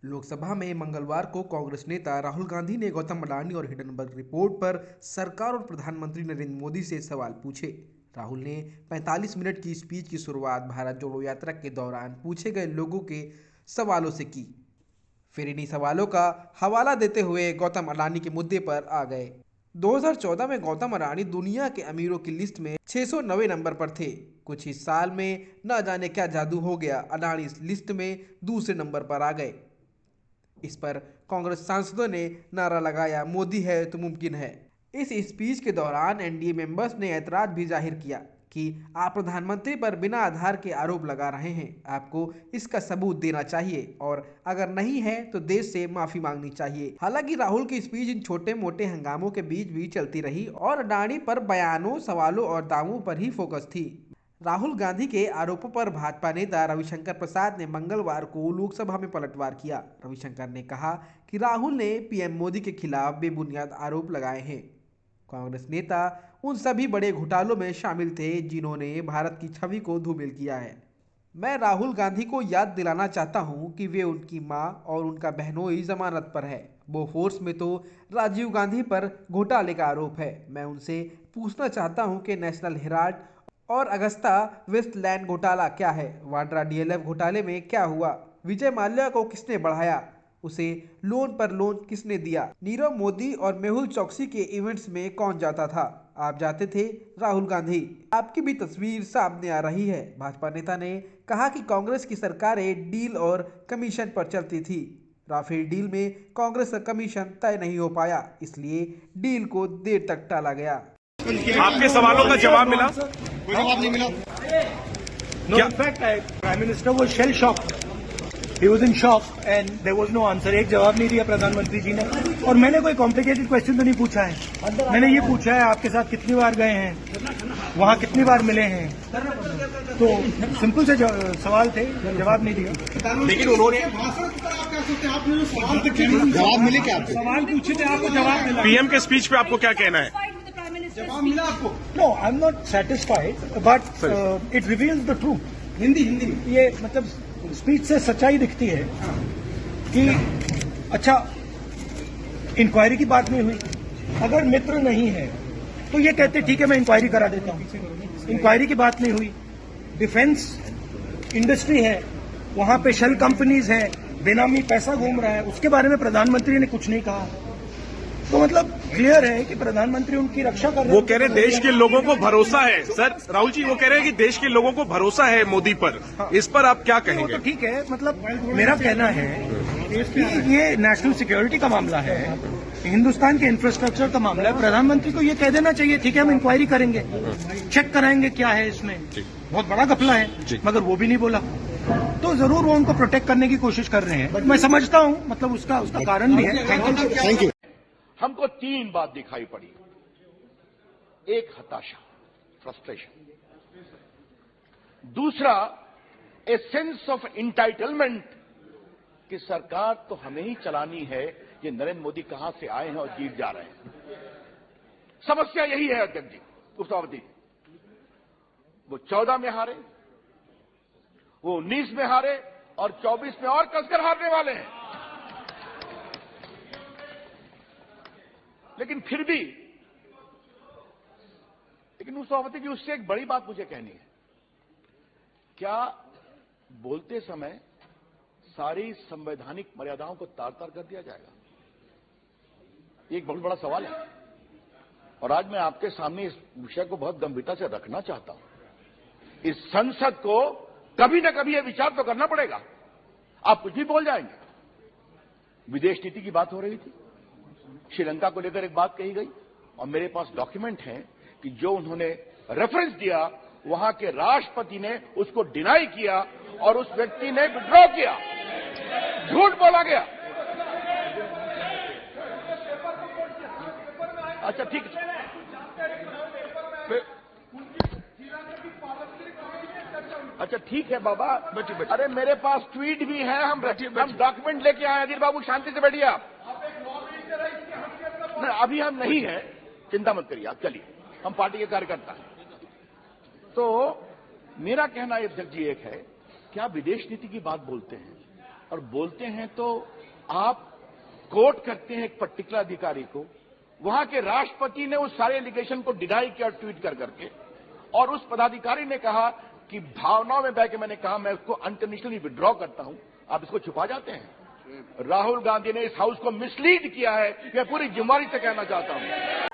लोकसभा में मंगलवार को कांग्रेस नेता राहुल गांधी ने गौतम अडानी और हिंडनबर्ग रिपोर्ट पर सरकार और प्रधानमंत्री नरेंद्र मोदी से सवाल पूछे। राहुल ने 45 मिनट की स्पीच की शुरुआत भारत जोड़ो यात्रा के दौरान पूछे गए लोगों के सवालों से की। फिर इन्हीं सवालों का हवाला देते हुए गौतम अडानी के मुद्दे पर आ गए। 2014 में गौतम अडानी दुनिया के अमीरों की लिस्ट में 690 नंबर पर थे। कुछ ही साल में न जाने क्या जादू हो गया, अडानी इस लिस्ट में दूसरे नंबर पर आ गए। इस पर कांग्रेस सांसदों ने नारा लगाया, मोदी है तो मुमकिन है। इस स्पीच के दौरान एनडीए मेंबर्स ने ऐतराज भी जाहिर किया कि आप प्रधानमंत्री पर बिना आधार के आरोप लगा रहे हैं, आपको इसका सबूत देना चाहिए और अगर नहीं है तो देश से माफी मांगनी चाहिए। हालांकि राहुल की स्पीच इन छोटे मोटे हंगामों के बीच भी चलती रही और अडानी पर बयानों, सवालों और दावों पर ही फोकस थी। राहुल गांधी के आरोपों पर भाजपा नेता रविशंकर प्रसाद ने मंगलवार को लोकसभा में पलटवार किया। रविशंकर ने कहा कि राहुल ने पीएम मोदी के खिलाफ बेबुनियाद आरोप लगाए हैं। कांग्रेस नेता उन सभी बड़े घोटालों में शामिल थे जिन्होंने भारत की छवि को धूमिल किया है। मैं राहुल गांधी को याद दिलाना चाहता हूं कि वे, उनकी मां और उनका बहनोई जमानत पर है। बोफोर्स में तो राजीव गांधी पर घोटाले का आरोप है। मैं उनसे पूछना चाहता हूं कि नेशनल हेराल्ड और अगस्ता वेस्टलैंड घोटाला क्या है? वाड्रा डीएलएफ घोटाले में क्या हुआ? विजय माल्या को किसने बढ़ाया? उसे लोन पर लोन किसने दिया? नीरव मोदी और मेहुल चौकसी के इवेंट्स में कौन जाता था? आप जाते थे, राहुल गांधी। आपकी भी तस्वीर सामने आ रही है। भाजपा नेता ने कहा कि कांग्रेस की सरकारें डील और कमीशन पर चलती थी। राफेल डील में कांग्रेस का कमीशन तय नहीं हो पाया, इसलिए डील को देर तक टाला गया। आपके सवालों का जवाब मिला? कोई जवाब नहीं मिला। No, in fact, Prime Minister was shell shocked. He was in shock and there was no answer. एक जवाब नहीं दिया प्रधानमंत्री जी ने। और मैंने कोई कॉम्प्लिकेटेड क्वेश्चन तो नहीं पूछा है। मैंने ये पूछा है आपके साथ कितनी बार गए हैं, वहाँ कितनी बार मिले हैं। तो सिंपल से सवाल थे, जवाब नहीं दिया। लेकिन उन्होंने भाषण पर आप क्या सोचते हैं? आपने जो सवाल पूछे, जवाब मिले क्या आपको? सवाल पूछे थे, आपको जवाब मिला। पीएम के स्पीच पे आपको क्या कहना है? जवाब मिला आपको? No, I am not satisfied but it reveals the truth. Hindi ये मतलब स्पीच से सच्चाई दिखती है कि अच्छा, इंक्वायरी की बात नहीं हुई। अगर मित्र नहीं है तो ये कहते ठीक है मैं इंक्वायरी करा देता हूं। इंक्वायरी की बात नहीं हुई। डिफेंस इंडस्ट्री है, वहां पे शेल कंपनीज हैं, बेनामी पैसा घूम रहा है, उसके बारे में प्रधानमंत्री ने कुछ नहीं कहा। तो मतलब क्लियर है कि प्रधानमंत्री उनकी रक्षा कर रहे हैं। वो कह रहे हैं देश के लोगों को भरोसा है। सर राहुल जी, वो कह रहे हैं कि देश के लोगों को भरोसा है मोदी पर। इस पर आप क्या वो कहेंगे? तो ठीक है, मतलब मेरा कहना है कि ये नेशनल सिक्योरिटी का मामला है, हिंदुस्तान के इंफ्रास्ट्रक्चर का मामला है। प्रधानमंत्री को ये कह देना चाहिए ठीक है हम इंक्वायरी करेंगे, चेक कराएंगे क्या है इसमें। बहुत बड़ा घपला है, मगर वो भी नहीं बोला। तो जरूर वो उनको प्रोटेक्ट करने की कोशिश कर रहे हैं। मैं समझता हूं, मतलब उसका कारण भी है। Thank you. हमको तीन बात दिखाई पड़ी। एक, हताशा, फ्रस्ट्रेशन। दूसरा, ए सेंस ऑफ इंटाइटलमेंट कि सरकार तो हमें ही चलानी है, ये नरेंद्र मोदी कहां से आए हैं और जीत जा रहे हैं। समस्या यही है अध्यक्ष जी, उपसभापति। वो 14 में हारे, वो 19 में हारे और 24 में और कसकर हारने वाले हैं। लेकिन फिर भी, उस सभापति जी, उससे एक बड़ी बात मुझे कहनी है। क्या बोलते समय सारी संवैधानिक मर्यादाओं को तार तार कर दिया जाएगा? ये एक बहुत बड़ा सवाल है और आज मैं आपके सामने इस विषय को बहुत गंभीरता से रखना चाहता हूं। इस संसद को कभी न कभी यह विचार तो करना पड़ेगा। आप कुछ भी बोल जाएंगे। विदेश नीति की बात हो रही थी, श्रीलंका को लेकर एक बात कही गई और मेरे पास डॉक्यूमेंट है कि जो उन्होंने रेफरेंस दिया, वहां के राष्ट्रपति ने उसको डिनाई किया और उस व्यक्ति ने विड्रॉ किया। झूठ बोला गया। अच्छा ठीक है, अच्छा ठीक है बाबा, अरे मेरे पास ट्वीट भी है, हम डॉक्यूमेंट लेके आए। अधीर बाबू शांति से बैठिए आप। नहीं, अभी हम नहीं है, चिंता मत करिए आप, चलिए, हम पार्टी के कार्यकर्ता हैं। तो मेरा कहना अध्यक्ष जी एक है, क्या विदेश नीति की बात बोलते हैं और बोलते हैं तो आप कोट करते हैं एक पर्टिकुलर अधिकारी को। वहां के राष्ट्रपति ने उस सारे एलिगेशन को डिनाई किया ट्वीट कर करके, और उस पदाधिकारी ने कहा कि भावनाओं में बह के मैंने कहा मैं उसको अनकंडीशनली विड्रॉ करता हूं। आप इसको छुपा जाते हैं। राहुल गांधी ने इस हाउस को मिसलीड किया है, मैं पूरी जिम्मेदारी से कहना चाहता हूं।